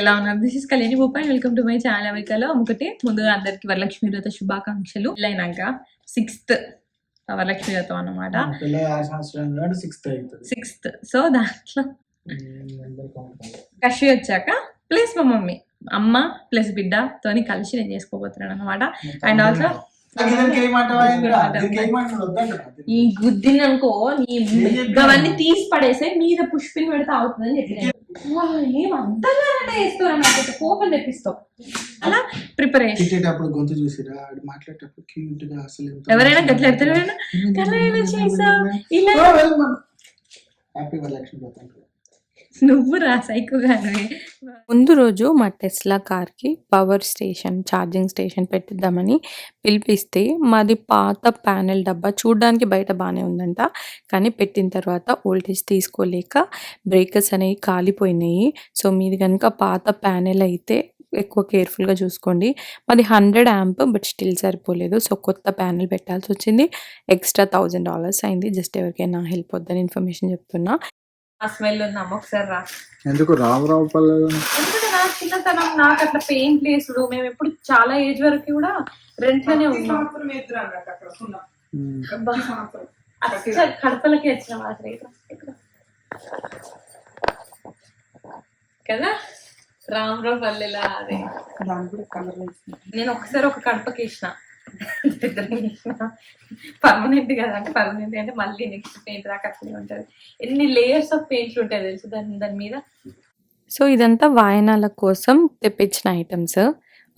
ఎలా ఉన్నారు? This is Kalyani Bhupal. Welcome to my channel అమెరికాలో ఒకటి. ముందుగా అందరికి వరలక్ష్మి వ్రత శుభాకాంక్షలు. పెళ్ళైనాక 6th వరలక్ష్మి వ్రతం అన్నమాట. సిక్స్త్. సో దాంట్లో కషి వచ్చాక ప్లస్ మా మమ్మీ అమ్మ ప్లస్ బిడ్డ తోని కలిసి నేను చేసుకోబోతున్నాను అనమాట. అండ్ ఆల్సో ఈ గుద్దిని అనుకో నీ అవన్నీ తీసి పడేసే మీద పుష్పిని పెడితే అవుతుందని చెప్పి ఏమంతా వేస్తావు నాకు కోపం తెప్పిస్తావు. అలా ప్రిపరేషన్ గొంతు చూసిరా మాట్లాడేటప్పుడు క్యూట్ గా అసలు ఎవరైనా గట్ల చేసా ఇలా హ్యాపీ వరలక్ష్మి వ్రతం. నువ్వు రా సైకోగానే. ముందు రోజు మా టెస్లా కార్కి పవర్ స్టేషన్ ఛార్జింగ్ స్టేషన్ పెట్టిద్దామని పిలిపిస్తే మాది పాత ప్యానెల్ డబ్బా చూడడానికి బయట బాగానే ఉందంట, కానీ పెట్టిన తర్వాత వోల్టేజ్ తీసుకోలేక బ్రేకర్స్ అనేవి కాలిపోయినాయి. సో మీది కనుక పాత ప్యానెల్ అయితే ఎక్కువ కేర్ఫుల్గా చూసుకోండి. మాది 100 amp బట్ స్టిల్ సరిపోలేదు. సో కొత్త ప్యానెల్ పెట్టాల్సి వచ్చింది. ఎక్స్ట్రా $1000 అయింది. జస్ట్ ఎవరికైనా హెల్ప్ వద్దని ఇన్ఫర్మేషన్ చెప్తున్నా. ఆ స్మెల్ ఉందమ్మ ఒకసారి రా. ఎందుకు రామరావు పల్లెలు ఎందుకంటే నా చిన్నతనం నాకు అట్లా పెయింట్ వేసుడు. మేము ఎప్పుడు చాలా ఏజ్ వరకు కూడా రెంట్ లోనే ఉన్నాం. కడపలకి వచ్చిన కదా రామరావు పల్లెలా అదే. నేను ఒకసారి ఒక కడపకి వేసిన పర్మనెంట్ కదా అంటే పర్మనెంట్ అంటే మళ్ళీ నెక్స్ట్ పెయింట్ దాకా అట్లనే ఉంటుంది. ఎన్ని లేయర్స్ ఆఫ్ పెయింట్లు ఉంటాయి తెలుసు దాని మీద. సో ఇదంతా వాయనాల కోసం తెప్పించిన ఐటమ్స్.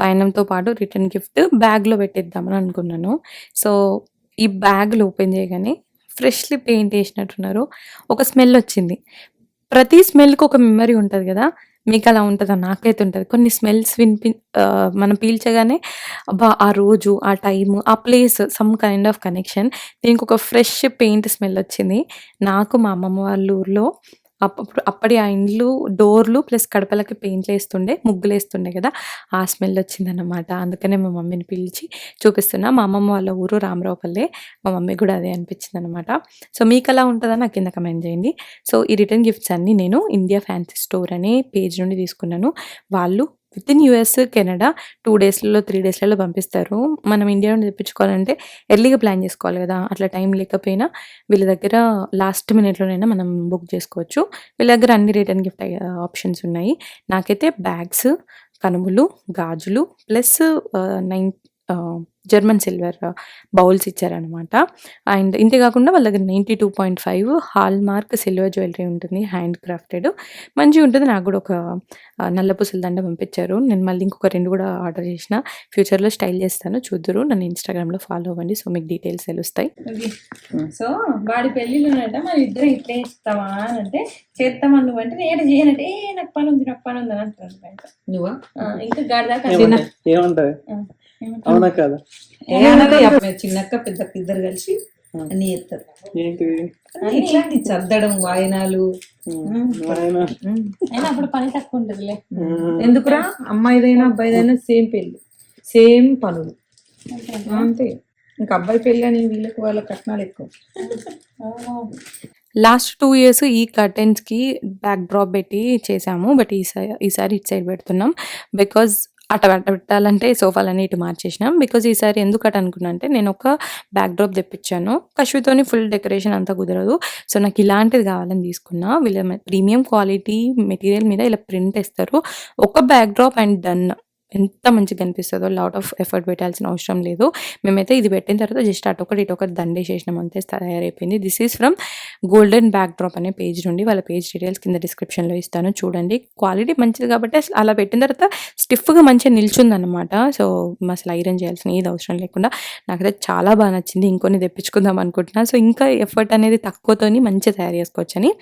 వాయనంతో పాటు రిటర్న్ గిఫ్ట్ బ్యాగ్లో పెట్టిద్దామని అనుకున్నాను. సో ఈ బ్యాగ్లు ఓపెన్ చేయగానే ఫ్రెష్లీ పెయింట్ వేసినట్టున్నారు. ఒక స్మెల్ వచ్చింది. ప్రతి స్మెల్కి ఒక మెమరీ ఉంటుంది కదా, మీకు అలా ఉంటుందా? నాకైతే ఉంటుంది. కొన్ని స్మెల్స్ మనం పీల్చగానే అబ్బా ఆ రోజు ఆ టైము ఆ place some kind of connection. దీనికి ఒక ఫ్రెష్ పెయింట్ స్మెల్ వచ్చింది. నాకు మా అమ్మమ్మ వాళ్ళ ఊర్లో అప్పటి ఆ ఇండ్లు డోర్లు ప్లస్ కడపలకి పెయింట్లు వేస్తుండే, ముగ్గులు వేస్తుండే కదా, ఆ స్మెల్ వచ్చిందన్నమాట. అందుకనే మా మమ్మీని పిలిచి చూపిస్తున్నా. మా అమ్మమ్మ వాళ్ళ ఊరు రామరావుపల్లె. మా మమ్మీ కూడా అదే అనిపించింది అనమాట. సో మీకు అలా ఉంటుందా నాకు కింద కమెంట్ చేయండి. సో ఈ రిటర్న్ గిఫ్ట్స్ అన్నీ నేను ఇండియా ఫ్యాన్సీ స్టోర్ అనే పేజ్ నుండి తీసుకున్నాను. వాళ్ళు విత్ ఇన్ US, కెనడా 2 daysలలో 3 daysలలో పంపిస్తారు. మనం ఇండియా నుండి తెప్పించుకోవాలంటే ఎర్లీగా ప్లాన్ చేసుకోవాలి కదా. అట్లా టైం లేకపోయినా వీళ్ళ దగ్గర లాస్ట్ మినిట్లోనైనా మనం బుక్ చేసుకోవచ్చు. వీళ్ళ దగ్గర అన్ని రిటర్న్ గిఫ్ట్ ఆప్షన్స్ ఉన్నాయి. నాకైతే బ్యాగ్స్, కనుములు, గాజులు ప్లస్ 9 జర్మన్ సిల్వర్ బౌల్స్ ఇచ్చారనమాట. అండ్ ఇంతే కాకుండా వాళ్ళ దగ్గర 92.5 హాల్ మార్క్ సిల్వర్ జ్యువెలరీ ఉంటుంది, హ్యాండ్ క్రాఫ్టెడ్, మంచిగా ఉంటుంది. నాకు కూడా ఒక నల్ల పూసల దండ పంపించారు. నేను మళ్ళీ ఇంకొక 2 కూడా ఆర్డర్ చేసిన. ఫ్యూచర్లో స్టైల్ చేస్తాను, చూద్దురు. నన్ను ఇన్స్టాగ్రామ్లో ఫాలో అవ్వండి. సో మీకు డీటెయిల్స్ తెలుస్తాయి. సో వాడి పెళ్ళిళ్ళు ఉన్నట మరి ఇద్దరు ఇట్లా ఇస్తావా అని అంటే చేస్తామా నువ్వు అంటే నేను చేయనంటే నాకు పని ఉంది అని అంటాను బయట. నువ్వా ఇంకా గడదాకా ఏమంటారు? అవునా కదా? చిన్నక్క పెద్దక్క ఇద్దరు కలిసి అన్ని చేస్తారు. ఇట్లాంటి చద్దడం వాయనాలు అయినా అప్పుడు పని తక్కువ ఉంటదిలే. ఎందుకురా, అమ్మాయిదైనా అబ్బాయిదైనా సేమ్ పెళ్లి సేమ్ పనులు అంతే. ఇంకా అబ్బాయి పెళ్ళి అని వీళ్ళకి వాళ్ళ కట్నాలు ఎక్కువ. లాస్ట్ 2 years ఈ కర్టెన్స్కి బ్యాక్ డ్రాప్ పెట్టి చేసాము. బట్ ఈసారి ఇటు సైడ్ పెడుతున్నాం. బికాజ్ అట పెట్టాలంటే సోఫాలన్నీ ఇటు మార్చేసినాం. బికాజ్ ఈసారి ఎందుకు అట అనుకున్నా అంటే నేను ఒక బ్యాక్ డ్రాప్ తెప్పించాను. కష్వితోని ఫుల్ డెకరేషన్ అంతా కుదరదు. సో నాకు ఇలాంటిది కావాలని తీసుకున్నా. వీళ్ళ ప్రీమియం క్వాలిటీ మెటీరియల్ మీద ఇలా ప్రింట్ వేస్తారు. ఒక బ్యాక్ డ్రాప్ అండ్ డన్. ఎంత మంచిగా కనిపిస్తుందో. లాట్ ఆఫ్ ఎఫర్ట్ పెట్టాల్సిన అవసరం లేదు. మేమైతే ఇది పెట్టిన తర్వాత జస్ట్ అటొకటి ఇటొకటి దండేసేసినాం అంతే, తయారైపోయింది. This is from golden back drop అనే పేజ్ నుండి. వాళ్ళ పేజ్ డీటెయిల్స్ కింద డిస్క్రిప్షన్లో ఇస్తాను, చూడండి. క్వాలిటీ మంచిది కాబట్టి అలా పెట్టిన తర్వాత స్టిఫ్గా మంచిగా నిల్చుందనమాట. సో అసలు ఐరన్ చేయాల్సిన ఏది అవసరం లేకుండా నాకైతే చాలా బాగా నచ్చింది. ఇంకొన్ని తెప్పించుకుందాం అనుకుంటున్నా. సో ఇంకా ఎఫర్ట్ అనేది తక్కువతోని మంచిగా తయారు చేసుకోవచ్చని.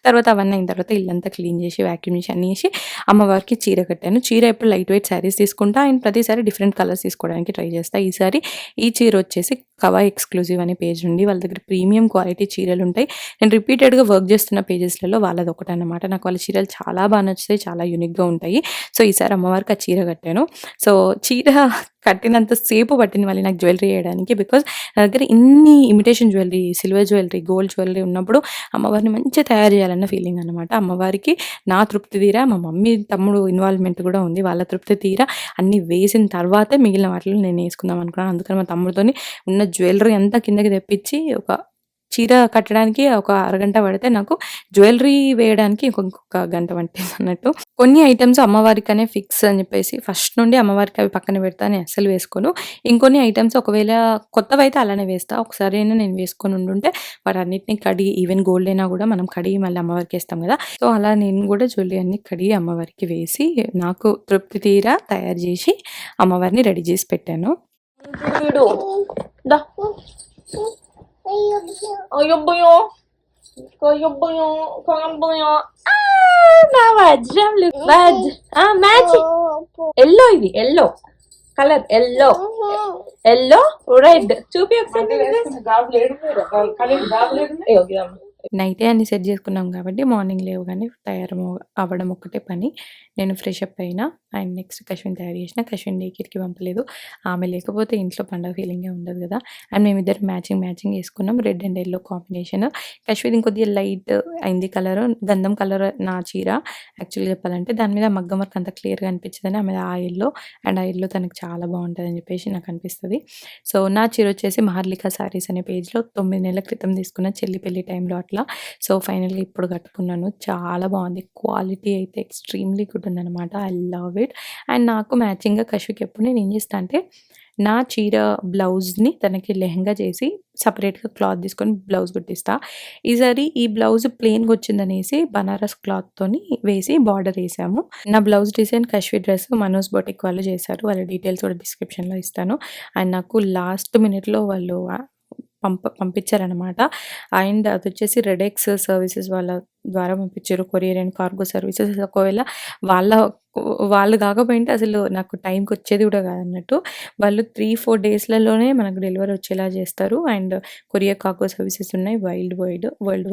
తర్వాత అవన్నీ అయిన తర్వాత ఇల్లంతా క్లీన్ చేసి వ్యాక్యూమ్ చేసి అన్నీ చేసి అమ్మవారికి చీర కట్టాను. చీర ఎప్పుడు లైట్ వెయిట్ శారీస్ తీసుకుంటా అండ్ ప్రతిసారి డిఫరెంట్ కలర్స్ తీసుకోవడానికి ట్రై చేస్తా. ఈసారి ఈ చీర వచ్చేసి కవా ఎక్స్క్లూజివ్ అనే పేజ్ నుండి. వాళ్ళ దగ్గర ప్రీమియం క్వాలిటీ చీరలు ఉంటాయి. నేను రిపీటెడ్గా వర్క్ చేస్తున్న పేజెస్లలో వాళ్ళది ఒకటి అనమాట. నాకు వాళ్ళ చీరలు చాలా బాగా నచ్చుతాయి, చాలా యూనిక్గా ఉంటాయి. సో ఈసారి అమ్మవారికి ఆ చీర కట్టాను. సో చీర కట్టినంత సేపు పట్టింది మళ్ళీ నాకు జ్యువెలరీ వేయడానికి. బికాజ్ నా దగ్గర ఇన్ని imitation jewellery, silver jewellery, gold jewellery ఉన్నప్పుడు అమ్మవారిని మంచిగా తయారు చేయాలన్న ఫీలింగ్ అనమాట. అమ్మవారికి నా తృప్తి తీరా, మా మమ్మీ తమ్ముడు ఇన్వాల్వ్మెంట్ కూడా ఉంది, వాళ్ళ తృప్తి తీరా అన్నీ వేసిన తర్వాతే మిగిలిన వాటిలో నేను వేసుకుందాం అనుకున్నాను. అందుకని మా తమ్ముడితోని ఉన్న జ్యువెలరీ అంతా కిందకి తెప్పించి ఒక చీర కట్టడానికి ఒక అరగంట పడితే నాకు జ్యువెలరీ వేయడానికి ఇంకొక గంట పట్టింది అన్నట్టు. కొన్ని ఐటమ్స్ అమ్మవారికనే ఫిక్స్ అని చెప్పేసి ఫస్ట్ నుండి అమ్మవారికి అవి పక్కన పెడతా, నేను అస్సలు వేసుకోను. ఇంకొన్ని ఐటమ్స్ ఒకవేళ కొత్తవైతే అలానే వేస్తా. ఒకసారి అయినా నేను వేసుకొని ఉండుంటే వాటన్నిటిని కడిగి, ఈవెన్ గోల్డ్ అయినా కూడా మనం కడిగి మళ్ళీ అమ్మవారికి వేస్తాం కదా, సో అలా నేను కూడా జ్యువెలరీ అన్ని కడిగి అమ్మవారికి వేసి నాకు తృప్తి తీరా తయారు చేసి అమ్మవారిని రెడీ చేసి పెట్టాను. అయ్యబ్బయో అయ్యబ్బయో అయ్యబ్బయో నా వజ్రం మ్యాచింగ్ ఎల్లో, ఇది yellow colour, yellow yellow red. చూపి ఒకసారి. నైటే అన్ని సెట్ చేసుకున్నాం కాబట్టి మార్నింగ్ లేవగానే తయారు అవ్వడం ఒక్కటే పని. నేను ఫ్రెష్ అప్ అయినా అండ్ నెక్స్ట్ కశ్విన్ తయారు చేసిన. కశ్విన్ డేకిర్కి పంపలేదు, ఆమె లేకపోతే ఇంట్లో పండగ ఫీలింగే ఉండదు కదా. అండ్ మేమిద్దరు మ్యాచింగ్ వేసుకున్నాం, రెడ్ అండ్ ఎల్లో కాంబినేషన్. కశ్విన్ ఇంకొద్దిగా లైట్ అయింది కలర్, గంధం కలర్ నా చీర. యాక్చువల్గా చెప్పాలంటే దాని మీద మగ్గం వర్క్ అంత క్లియర్గా అనిపించదని ఆమె ఆ ఎల్లో, అండ్ ఆ ఎల్లో తనకు చాలా బాగుంటుంది అని చెప్పేసి నాకు అనిపిస్తుంది. సో నా చీర వచ్చేసి మహర్లిక సారీస్ అనే పేజ్లో 9 నెలల క్రితం తీసుకున్న, చెల్లి పెళ్లి టైంలో అట్లా. సో ఫైనల్గా ఇప్పుడు కట్టుకున్నాను, చాలా బాగుంది. క్వాలిటీ అయితే ఎక్స్ట్రీమ్లీ గుడ్ ఉందన్నమాట. I love it. అండ్ నాకు మ్యాచింగ్గా కశ్వికి ఎప్పుడు నేను ఏం చేస్తాను అంటే, నా చీర బ్లౌజ్ని తనకి లెహంగా చేసి సపరేట్గా క్లాత్ తీసుకొని బ్లౌజ్ కుట్టిస్తా. ఈసారి ఈ బ్లౌజ్ ప్లెయిన్గా వచ్చిందనేసి బనారస్ క్లాత్తోని వేసి బార్డర్ వేసాము. నా blouse design Kashvi dress Manoj boutique వాళ్ళు చేశారు, వాళ్ళ డీటెయిల్స్ కూడా డిస్క్రిప్షన్లో ఇస్తాను. అండ్ నాకు లాస్ట్ మినిట్లో వాళ్ళు పంపించారనమాట. అండ్ అది వచ్చేసి రెడెక్స్ సర్వీసెస్ వాళ్ళ ద్వారా పంపించారు, కొరియర్ అండ్ కార్గో సర్వీసెస్. ఒకవేళ వాళ్ళు కాకపోయింటే అసలు నాకు టైంకి వచ్చేది కూడా కాదన్నట్టు. వాళ్ళు 3-4 డేస్లలోనే మనకు డెలివరీ వచ్చేలా చేస్తారు. అండ్ కొరియర్ కార్గో సర్వీసెస్ ఉన్నాయి world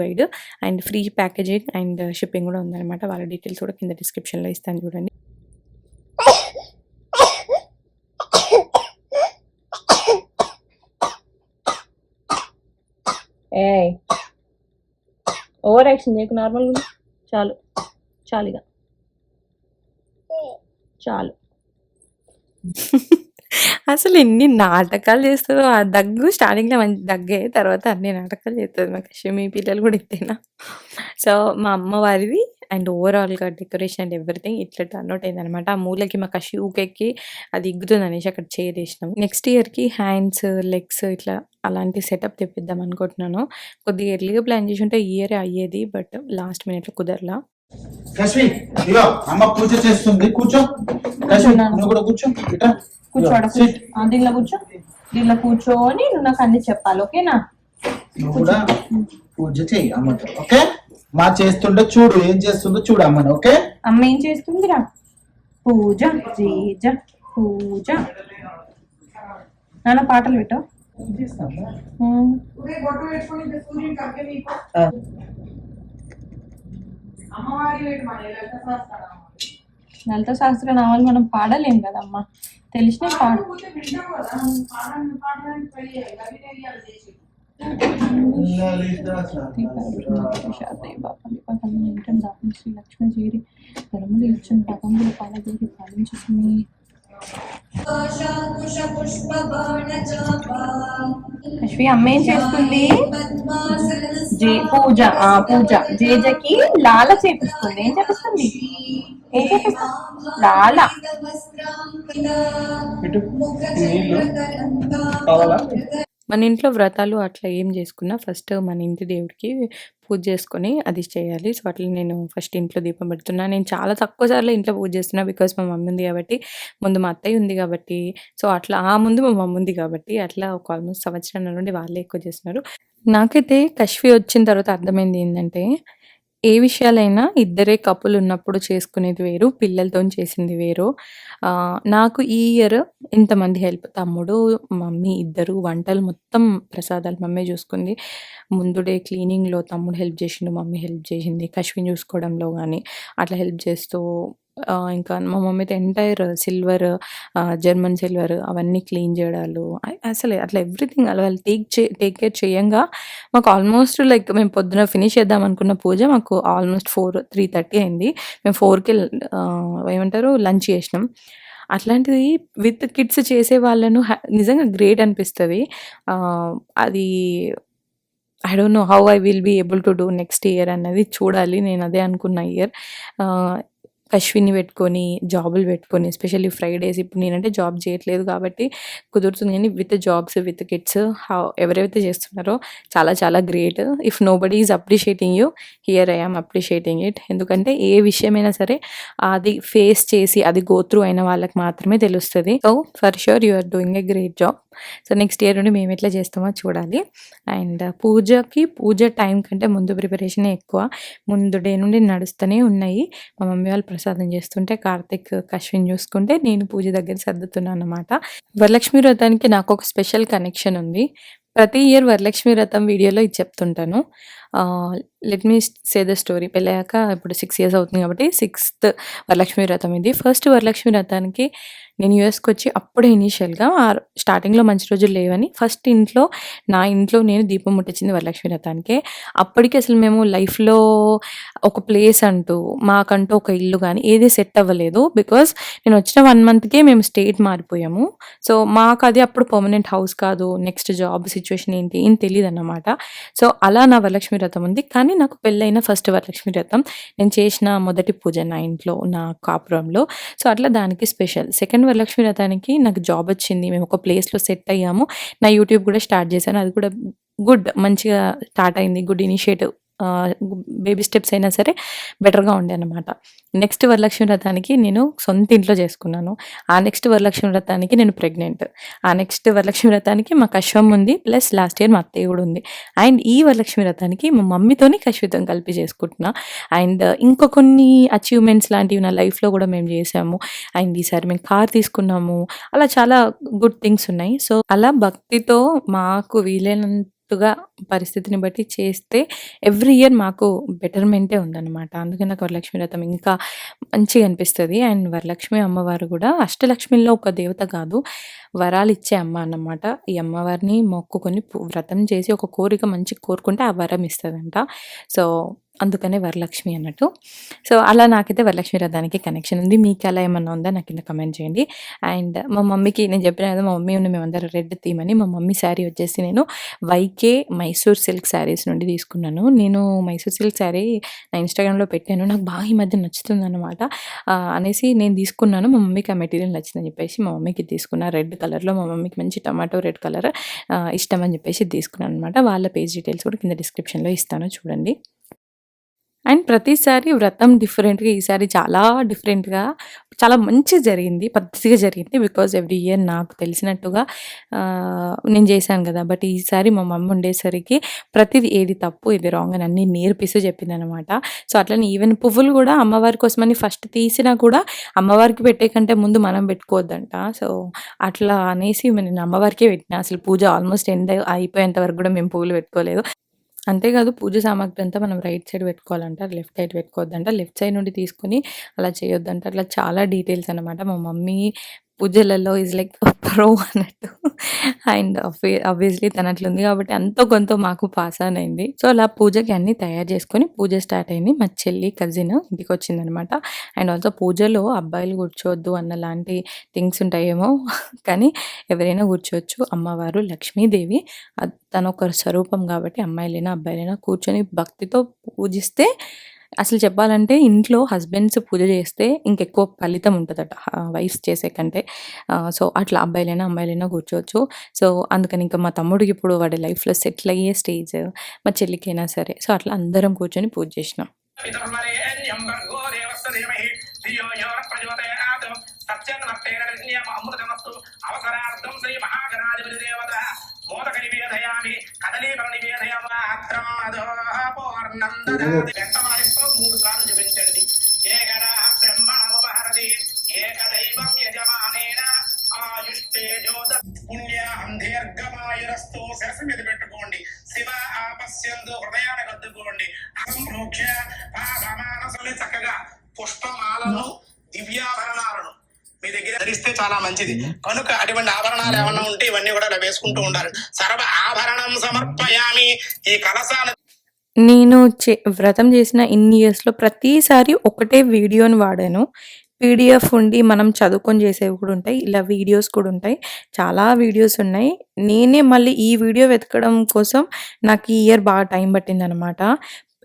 wide and free packaging and shipping కూడా ఉందన్నమాట. వాళ్ళ డీటెయిల్స్ కూడా కింద డిస్క్రిప్షన్లో ఇస్తాను చూడండి. ఓవర్ యాక్షన్ చేయకు, నార్మల్గా చాలు ఇక చాలు. అసలు ఎన్ని నాటకాలు చేస్తుందో. ఆ దగ్గు స్టార్టింగ్లో మంచి దగ్గే, తర్వాత అన్ని నాటకాలు చేస్తుంది మా కశ్మి. మీ పిల్లలు కూడా ఇంతేనా? సో మా అమ్మవారిది అండ్ ఓవరాల్గా డెకరేషన్ అండ్ ఎవ్రీథింగ్ ఇట్లా టర్న్అవుట్ అయిందనమాట. ఆ మూలకి మా కశ్మి ఊకెక్కి అది ఇగ్గుతుంది అనేసి అక్కడ చేరేసినాం. నెక్స్ట్ ఇయర్కి హ్యాండ్స్, లెగ్స్ ఇట్లా అలాంటి సెటప్ తెప్పిద్దాం అనుకుంటున్నాను. కొద్దిగా ఎర్లీగా ప్లాన్ చేసి ఉంటే ఈ ఇయర్ అయ్యేది, బట్ లాస్ట్ మినిట్లో కుదరలా. కశ్మి ఇగో అమ్మ పూజ చేస్తుంది, కూర్చో. కశ్మి నువ్వు కూడా కూర్చో. ఇట్లా దీనిలో కూర్చొని నువ్వు నాకు అన్ని చెప్పాలి, ఓకేనా? నువ్వు కూడా పూజ చెయ్యి అమ్మతో, ఓకే? మా చేస్తుండే చూడు, ఏం చేస్తుందో చూడు అమ్మని, ఓకే? అమ్మ ఏం చేస్తుందిరా? పూజ పూజ. నాన్న పాటలు పెట్టు. లలిత శాస్త్ర నామాలు మనం పాడలేం కదమ్మా, తెలిసిన పాడు. శ్రీ లక్ష్మీ చేరి ధర్మలు ఇచ్చిన పదంలో పాలదేవి పాలించుకుని. కశ్మి అమ్మ ఏం చేస్తుంది? పూజ జేజకి లాల చేపిస్తుంది. ఏం చేపిస్తుంది? లాల. మన ఇంట్లో వ్రతాలు అట్లా ఏం చేసుకున్నా ఫస్ట్ మన ఇంటి దేవుడికి పూజ చేసుకొని అది చేయాలి. సో అట్లా నేను ఫస్ట్ ఇంట్లో దీపం పెడుతున్నా. నేను చాలా తక్కువ సార్లు ఇంట్లో పూజ చేస్తున్నా, బికాస్ మా మమ్మీ ఉంది కాబట్టి, ముందు మా అత్తయ్య ఉంది కాబట్టి, సో అట్లా ఆ ముందు మా మమ్మీ ఉంది కాబట్టి అట్లా ఒక ఆల్మోస్ట్ సంవత్సరం నుండి వాళ్ళే ఎక్కువ చేస్తున్నారు. నాకైతే కశ్వి వచ్చిన తర్వాత అర్థమైంది ఏంటంటే, ఏ విషయాలైనా ఇద్దరే కపుల్ ఉన్నప్పుడు చేసుకునేది వేరు, పిల్లలతో చేసింది వేరు. నాకు ఈ ఇయర్ ఇంతమంది హెల్ప్, తమ్ముడు, మమ్మీ ఇద్దరు, వంటలు మొత్తం ప్రసాదాలు మమ్మీ చూసుకుంది. ముందు డే క్లీనింగ్లో తమ్ముడు హెల్ప్ చేసిండు, మమ్మీ హెల్ప్ చేసింది. కశ్విని చూసుకోవడంలో కానీ అట్లా హెల్ప్ చేస్తూ ఇంకా మా మమ్మీతో ఎంటైర్ సిల్వర్, జర్మన్ సిల్వర్ అవన్నీ క్లీన్ చేయడాలు, అసలు అట్లా ఎవ్రీథింగ్ అలా వాళ్ళు టేక్ కేర్ చేయంగా మాకు ఆల్మోస్ట్ లైక్ మేము పొద్దున ఫినిష్ చేద్దాం అనుకున్న పూజ మాకు ఆల్మోస్ట్ 3:30 అయింది. మేము 4కి ఏమంటారు లంచ్ చేసినాం. అట్లాంటిది విత్ కిడ్స్ చేసే వాళ్ళను నిజంగా గ్రేట్ అనిపిస్తుంది. అది I don't know how I will be able to do next year అన్నది చూడాలి. నేను అదే అనుకున్న ఇయర్ అశ్విని పెట్టుకొని జాబులు పెట్టుకొని, ఎస్పెషల్లీ ఫ్రైడేస్ ఇప్పుడు నేనంటే జాబ్ చేయట్లేదు కాబట్టి కుదురుతుంది, కానీ విత్ జాబ్స్ విత్ కిడ్స్ ఎవరైతే చేస్తున్నారో చాలా చాలా great. If nobody is appreciating you, here I am appreciating it. ఎందుకంటే ఏ విషయమైనా సరే అది ఫేస్ చేసి అది గో త్రూ అయిన వాళ్ళకి మాత్రమే తెలుస్తుంది. So for sure you are doing a great job. So next year నుండి మేము ఎట్లా చేస్తామో చూడాలి. అండ్ పూజ టైం కంటే ముందు ప్రిపరేషనే ఎక్కువ. ముందు డే నుండి నడుస్తూనే ఉన్నాయి. మా మమ్మీ వాళ్ళు ప్రసాదం చేస్తుంటే కార్తిక్, అశ్విన్ చూసుకుంటే నేను పూజ దగ్గర సర్దుతున్నాను అనమాట. వరలక్ష్మి వ్రతానికి నాకు ఒక స్పెషల్ కనెక్షన్ ఉంది. ప్రతి ఇయర్ వరలక్ష్మి వ్రతం వీడియోలో ఇది చెప్తుంటాను. Let me say the story. పెళ్ళాక ఇప్పుడు 6 years అవుతుంది కాబట్టి 6th వరలక్ష్మి వ్రతం ఇది. ఫస్ట్ వరలక్ష్మి వ్రతానికి నేను యూఎస్కి వచ్చి అప్పుడే ఇనీషియల్గా స్టార్టింగ్లో మంచి రోజులు లేవని ఫస్ట్ నా ఇంట్లో నేను దీపం ముట్టించింది వరలక్ష్మి వ్రతానికి. అప్పటికి అసలు మేము లైఫ్లో ఒక ప్లేస్ అంటూ మాకంటూ ఒక ఇల్లు కానీ ఏది సెట్ అవ్వలేదు. బికాజ్ నేను వచ్చిన 1 monthకే మేము స్టేట్ మారిపోయాము. సో మాకు అది అప్పుడు పర్మనెంట్ హౌస్ కాదు, నెక్స్ట్ జాబ్ సిచ్యువేషన్ ఏంటి ఏం తెలియదు అన్నమాట. సో అలా నా వరలక్ష్మి వ్రతం ఉంది. కానీ నాకు పెళ్ళైన ఫస్ట్ వరలక్ష్మి వ్రతం, నేను చేసిన మొదటి పూజ నా ఇంట్లో నా కాపురంలో. సో అట్లా దానికి స్పెషల్. సెకండ్ వరలక్ష్మి వ్రతానికి నాకు జాబ్ వచ్చింది, మేము ఒక ప్లేస్లో సెట్ అయ్యాము. నా యూట్యూబ్ కూడా స్టార్ట్ చేశాను, అది కూడా మంచిగా స్టార్ట్ అయింది. Good initiative. బేబీ స్టెప్స్ అయినా సరే బెటర్గా ఉండే అనమాట. నెక్స్ట్ వరలక్ష్మి వ్రతానికి నేను సొంత ఇంట్లో చేసుకున్నాను. ఆ నెక్స్ట్ వరలక్ష్మి వ్రతానికి నేను ప్రెగ్నెంట్. ఆ నెక్స్ట్ వరలక్ష్మి వ్రతానికి మా కశ్వం ఉంది, ప్లస్ లాస్ట్ ఇయర్ మా అత్తయ్య కూడా ఉంది. అండ్ ఈ వరలక్ష్మి వ్రతానికి మా మమ్మీతోని కశ్వితం కలిపి చేసుకుంటున్నా. అండ్ ఇంకా కొన్ని అచీవ్మెంట్స్ లాంటివి నా లైఫ్లో కూడా మేము చేసాము. అండ్ ఈసారి మేము కార్ తీసుకున్నాము. అలా చాలా గుడ్ థింగ్స్ ఉన్నాయి. సో అలా భక్తితో మాకు వీలైనంత పరిస్థితిని బట్టి చేస్తే ఎవ్రీ ఇయర్ మాకు బెటర్మెంటే ఉందన్నమాట. అందుకే నాకు వరలక్ష్మి వ్రతం ఇంకా మంచిగా అనిపిస్తుంది. అండ్ వరలక్ష్మి అమ్మవారు కూడా అష్టలక్ష్మిలో ఒక దేవత కాదు, వరాలు ఇచ్చే అమ్మ అన్నమాట. ఈ అమ్మవారిని మొక్కుకొని వ్రతం చేసి ఒక కోరిక మంచి కోరుకుంటే ఆ వరం ఇస్తుందంట. సో అందుకనే వరలక్ష్మి అన్నట్టు. సో అలా నాకైతే వరలక్ష్మి వ్రతానికి కనెక్షన్ ఉంది. మీకు అలా ఏమన్నా ఉందా నాకు కింద కమెంట్ చేయండి. అండ్ మా మమ్మీకి నేను చెప్పిన కదా, మా మమ్మీ ఉన్న మేమందరం రెడ్ థీమ్ అని. మా మమ్మీ శారీ వచ్చేసి నేను వైకే మైసూర్ సిల్క్ శారీస్ నుండి తీసుకున్నాను. నేను మైసూర్ సిల్క్ శారీ నా ఇన్స్టాగ్రామ్లో పెట్టాను, నాకు బాగా ఈ మధ్య నచ్చుతుంది అనమాట అనేసి నేను తీసుకున్నాను. మా మమ్మీకి ఆ మెటీరియల్ నచ్చిందని చెప్పేసి మా మమ్మీకి తీసుకున్నా. రెడ్ కలర్లో మా మమ్మీకి మంచి టమాటో రెడ్ కలర్ ఇష్టం అని చెప్పేసి తీసుకున్నాను అనమాట. వాళ్ళ పేజ్ డీటెయిల్స్ కూడా కింద డిస్క్రిప్షన్లో ఇస్తాను, చూడండి. అండ్ ప్రతిసారి వ్రతం డిఫరెంట్గా, ఈసారి చాలా డిఫరెంట్గా చాలా మంచిగా జరిగింది, పద్ధతిగా జరిగింది. బికాజ్ ఎవ్రీ ఇయర్ నాకు తెలిసినట్టుగా నేను చేశాను కదా. బట్ ఈసారి మా మమ్మీ ఉండేసరికి ప్రతిదీ ఏది తప్పు ఏది రాంగ్ అని అన్నీ నేర్పిస్తూ చెప్పింది అనమాట. సో అట్లనే ఈవెన్ పువ్వులు కూడా అమ్మవారి కోసమని ఫస్ట్ తీసినా కూడా అమ్మవారికి పెట్టే కంటే ముందు మనం పెట్టుకోవద్దంట. సో అట్లా అనేసి నేను అమ్మవారికే పెట్టినా. అసలు పూజ ఆల్మోస్ట్ ఎండ్ అయిపోయేంత వరకు కూడా మేము పువ్వులు పెట్టుకోలేదు. అంతేకాదు పూజ సామాగ్రి అంతా మనం రైట్ సైడ్ పెట్టుకోవాలంట, లెఫ్ట్ సైడ్ పెట్టుకోవద్దంట, లెఫ్ట్ సైడ్ నుండి తీసుకొని అలా చేయొద్దంట. అట్లా చాలా డీటెయిల్స్ అనమాట. మా మమ్మీ పూజలలో ఈజ్ లైక్ ప్రో అన్నట్టు. అండ్ ఆబ్వియస్లీ తన అట్లుంది కాబట్టి అంతో కొంత మాకు పాస్ ఆన్ అయింది. సో అలా పూజకి అన్నీ తయారు చేసుకొని పూజ స్టార్ట్ అయింది. మా చెల్లి కజిన్ ఇంటికి వచ్చిందనమాట. అండ్ ఆల్సో పూజలో అబ్బాయిలు కూర్చోవద్దు అన్న లాంటి థింగ్స్ ఉంటాయేమో, కానీ ఎవరైనా కూర్చోవచ్చు. అమ్మవారు లక్ష్మీదేవి, తన ఒక స్వరూపం కాబట్టి అమ్మాయిలైనా అబ్బాయిలైనా కూర్చొని భక్తితో పూజిస్తే, అసలు చెప్పాలంటే ఇంట్లో హస్బెండ్స్ పూజ చేస్తే ఇంకెక్కువ ఫలితం ఉంటుందట వైఫ్స్ చేసే కంటే. సో అట్లా అబ్బాయిలైనా అమ్మాయిలైనా కూర్చోవచ్చు. సో అందుకని ఇంకా మా తమ్ముడికి ఇప్పుడు వాడి లైఫ్లో సెటిల్ అయ్యే స్టేజ్, మా చెల్లికైనా సరే. సో అట్లా అందరం కూర్చొని పూజ చేసినాం. మూడు సార్లు జపించండి. ఏకదా బ్రహ్మణో భారతి ఏకదైవం యజమానేన ఆయుష్ేజోద పుణ్యాహం దీర్ఘమాయురస్తు. శిరసు మీద పెట్టుకోండి. శివ ఆపస్యందు హృదయాన్ని కద్దుకోండి. అసంప్రోక్ష పాదమానసులు చక్కగా పుష్పమాలను చాలా మంచిది. కనుక అటువంటి ఆభరణాలు ఏమన్నా ఉంటే ఇవన్నీ కూడా ఇలా వేసుకుంటూ ఉండాలి. సర్వ ఆభరణం సమర్పయామి. ఈ కలశాన్ని నేను వ్రతం చేసిన ఇన్ని ఇయర్స్‌లో ప్రతిసారి ఒకటే వీడియోని వాడాను. పీడీఎఫ్ ఉండి మనం చదువుకొని చేసేవి కూడా ఉంటాయి. ఇలా వీడియోస్ కూడా ఉంటాయి. చాలా వీడియోస్ ఉన్నాయి. నేనే మళ్ళీ ఈ వీడియో వెతకడం కోసం నాకు ఈ ఇయర్ బాగా టైం పట్టిందనమాట.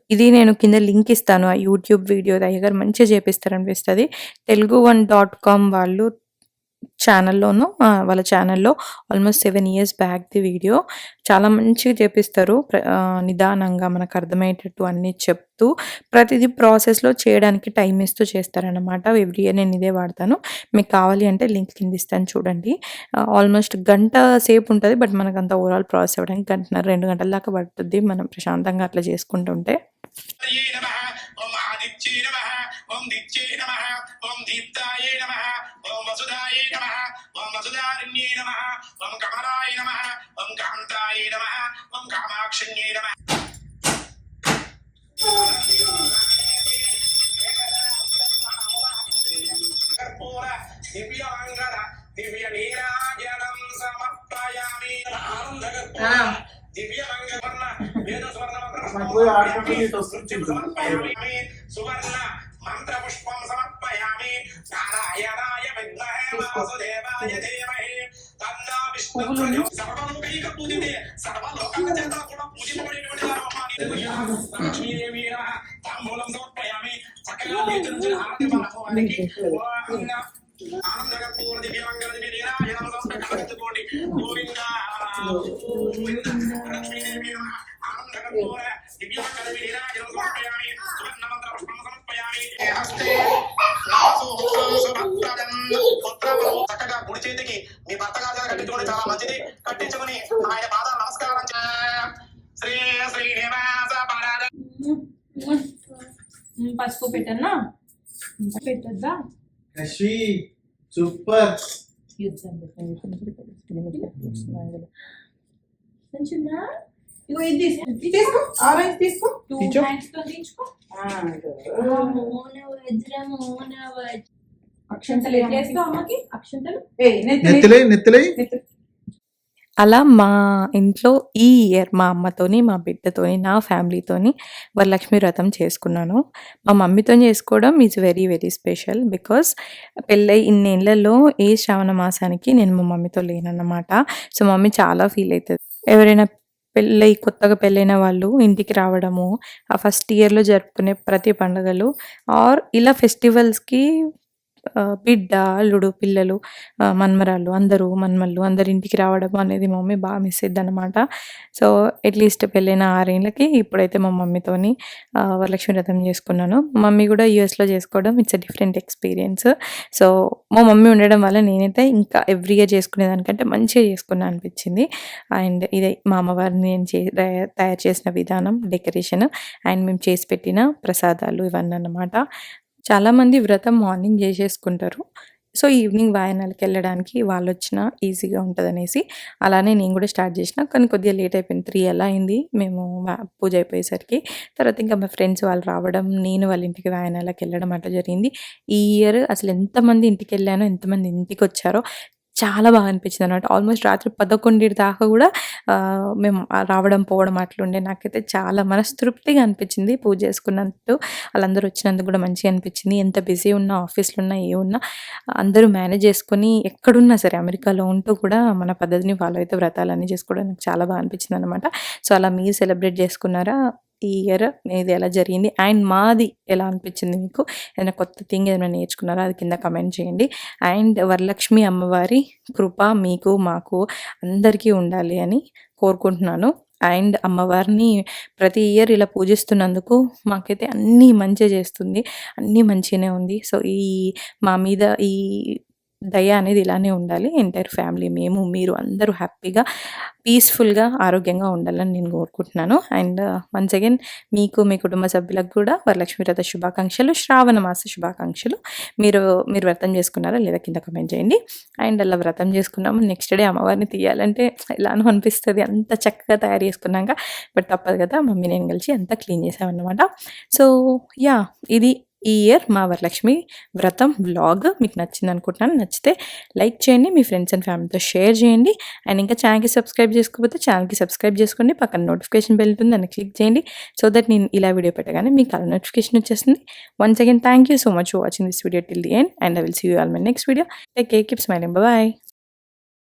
ఇది నేను కింద లింక్ ఇస్తాను. ఆ యూట్యూబ్ వీడియో అయ్యగారు మంచిగా చేపిస్తారనిపిస్తది. telugu1.com వాళ్ళు ఛానల్‌లోనూ వాళ్ళ ఛానల్‌లో ఆల్మోస్ట్ 7 ఇయర్స్ బ్యాక్‌ది వీడియో. చాలా మంచిగా చేపిస్తారు. నిదానంగా మనకు అర్థమయ్యేటట్టు అన్నీ చెప్తూ ప్రతిదీ ప్రాసెస్‌లో చేయడానికి టైం ఇస్తూ చేస్తారనమాట. ఎవ్రీ ఇయర్ నేను ఇదే వాడతాను. మీకు కావాలి అంటే లింక్ కింద ఇస్తాను చూడండి. ఆల్మోస్ట్ గంట సేపు ఉంటది. బట్ మనకంత ఓవరాల్ ప్రాసెస్ అవ్వడానికి గంటన్నర, 2 గంటల దాకా పడుతుంది. మనం ప్రశాంతంగా అట్లా చేసుకుంటుంటే. నమః, ఓం ఆదిత్యై నమః, ఓం దిత్యై నమః, ఓం దీప్తాయై నమః, ఓం వసుదాయై నమః, ఓం వసుదారణ్యై నమః, ఓం కమలాయ నమః, ఓం కాంతాయై నమః, ఓం కామాక్షణ్యై నమః. కర్పూర దివ్య మంగళ దివ్య నీరాజనం సమర్పయామి. ఆనంద కర్పూర దివ్య మంగళ వేద స్వర్ణ సమర్పయామి. సువర్ణ మంత్ర పుష్పం సమర్పయామి. నారాయణాయ విద్మహే వాసుదేవాయ ధీమహి తన్నో విష్ణుః. సర్వలోకైక పూజితే సర్వలోకం చేత కూడా పూజింపబడినటువంటి లక్ష్మీదేవి తాంబూలం సమర్పయామి. సకల వేదన హారతి మనోహరికి ఆనంద కర్పూర దివ్య మంగళ దివ్య నీరాజనం సమర్పయామి. గోవింద లక్ష్మీదేవి ఆనంద కర్పూర దివ్య మంగళ దివ్య నీరాజనం సమర్పయామి. సువర్ణ మంత్ర పుష్పం సమర్పయామి. హస్తే నాసు సుభద్రం పుత్రము. చక్కగా కుడి చేతికి మీ భర్త గారు కట్టించుకొని చాలా మంచిది. కట్టించుకొని ఆయన పాదాలు నమస్కారం శ్రీ శ్రీనివాస పరాద. పసుపు పెట్టన్నా పెట్టద్దా అశ్వి సూపర్. మంచిదా? ఇగో ఇది తీసుకో, ఆరెంజ్ తీసుకో. 2 హ్యాండ్స్ తో తీసుకో. అక్షంతలు ఎట్లేస్తావు అమ్మకి? అక్షంతలు నెత్తిలై అలా మా ఇంట్లో ఈ ఇయర్ మా అమ్మతోని, మా బిడ్డతోని, నా ఫ్యామిలీతోని వరలక్ష్మి వ్రతం చేసుకున్నాను. మా మమ్మీతో చేసుకోవడం is very very special. Because పెళ్ళై ఇన్నేళ్లలో ఏ శ్రావణ మాసానికి నేను మా మమ్మీతో లేనన్నమాట. సో మమ్మీ చాలా ఫీల్ అవుతుంది. ఎవరైనా కొత్తగా పెళ్ళైన వాళ్ళు ఇంటికి రావడము, ఆ ఫస్ట్ ఇయర్లో జరుపుకునే ప్రతి పండుగలు ఆర్ ఇలా ఫెస్టివల్స్కి బిడ్డ, అల్లుడు, పిల్లలు, మన్మరాళ్ళు అందరు ఇంటికి రావడం అనేది మా మమ్మీ బాగా మిస్ అయిద్దనమాట. సో అట్లీస్ట్ పెళ్ళైన 6 ఏళ్ళకి ఇప్పుడైతే మా మమ్మీతోని వరలక్ష్మి వ్రతం చేసుకున్నాను. మమ్మీ కూడా యూఎస్లో చేసుకోవడం it's a different experience. So మా మమ్మీ ఉండడం వల్ల నేనైతే ఇంకా ఎవ్రీ ఇయర్ చేసుకునేదానికంటే మంచిగా చేసుకున్నా అనిపించింది. అండ్ ఇదే మా అమ్మవారిని నేను తయారు చేసిన విధానం, డెకరేషన్ అండ్ మేము చేసి పెట్టిన ప్రసాదాలు ఇవన్నీ అన్నమాట. చాలామంది వ్రతం మార్నింగ్ చేసేసుకుంటారు. సో ఈవినింగ్ వాయనాలకి వెళ్ళడానికి వాళ్ళు వచ్చినా ఈజీగా ఉంటుందనేసి అలానే నేను కూడా స్టార్ట్ చేసిన. కానీ కొద్దిగా లేట్ అయిపోయింది. 3 అలా అయింది మేము పూజ అయిపోయేసరికి. తర్వాత ఇంకా మా ఫ్రెండ్స్ వాళ్ళు రావడం, నేను వాళ్ళ ఇంటికి వాయనాలకి వెళ్ళడం అట్లా జరిగింది. ఈ ఇయర్ అసలు ఎంతమంది ఇంటికి వెళ్ళానో, ఎంతమంది ఇంటికి వచ్చారో చాలా బాగా అనిపించింది అన్నమాట. ఆల్మోస్ట్ రాత్రి 11 దాకా కూడా మేము రావడం పోవడం అట్లుండే. నాకైతే చాలా మనస్తృప్తిగా అనిపించింది పూజ చేసుకున్నందుకు. వాళ్ళందరూ వచ్చినందుకు కూడా మంచిగా అనిపించింది. ఎంత బిజీ ఉన్నా, ఆఫీస్లో ఉన్నా, ఉన్నా అందరూ మేనేజ్ చేసుకొని ఎక్కడున్నా సరే అమెరికాలో ఉంటూ కూడా మన పద్ధతిని ఫాలో అయితే వ్రతాలన్నీ చేసుకోవడం నాకు చాలా బాగా అనిపించింది అనమాట. సో అలా మీరు సెలబ్రేట్ చేసుకున్నారా ఈ ఇయర్? ఇది ఎలా జరిగింది అండ్ మాది ఎలా అనిపించింది మీకు? ఏదైనా కొత్త థింగ్ ఏదైనా నేర్చుకున్నారా? అది కింద కమెంట్ చేయండి. అండ్ వరలక్ష్మి అమ్మవారి కృప మీకు, మాకు అందరికీ ఉండాలి అని కోరుకుంటున్నాను. అండ్ అమ్మవారిని ప్రతి ఇయర్ ఇలా పూజిస్తున్నందుకు మాకైతే అన్నీ మంచిగా చేస్తుంది, అన్నీ మంచిగానే ఉంది. సో మా మీద ఈ దయ అనేది ఇలానే ఉండాలి. ఎంటైర్ ఫ్యామిలీ, మేము, మీరు అందరూ హ్యాపీగా, పీస్ఫుల్గా, ఆరోగ్యంగా ఉండాలని నేను కోరుకుంటున్నాను. అండ్ వన్స్ అగైన్ మీకు, మీ కుటుంబ సభ్యులకు కూడా వరలక్ష్మి వ్రత శుభాకాంక్షలు, శ్రావణ మాస శుభాకాంక్షలు. మీరు వ్రతం చేసుకున్నారా లేదా కింద కమెంట్ చేయండి. అండ్ అలా వ్రతం చేసుకున్నాము, నెక్స్ట్ డే అమ్మవారిని తీయాలంటే ఇలానో అనిపిస్తుంది అంత చక్కగా తయారు చేసుకున్నాక. బట్ తప్పదు కదా, మమ్మీ నేను కలిసి అంతా క్లీన్ చేసామన్నమాట. సో ఇది ఈ ఇయర్ మా వరలక్ష్మి వ్రతం వ్లాగ్ మీకు నచ్చింది అనుకుంటున్నాను. నచ్చితే లైక్ చేయండి, మీ ఫ్రెండ్స్ అండ్ ఫ్యామిలీతో షేర్ చేయండి. అండ్ ఇంకా ఛానల్కి సబ్స్క్రైబ్ చేసుకోకపోతే ఛానల్కి సబ్స్క్రైబ్ చేసుకోండి. పక్కన నోటిఫికేషన్ బెల్ ఉంటుంది, దాన్ని క్లిక్ చేయండి. సో దట్ నేను ఇలా వీడియో పెట్టగానే మీకు అలా నోటిఫికేషన్ వచ్చేస్తుంది. Once again thank you so much for watching this video till the end and I will see you all my next video. Take care, keep smiling, bye.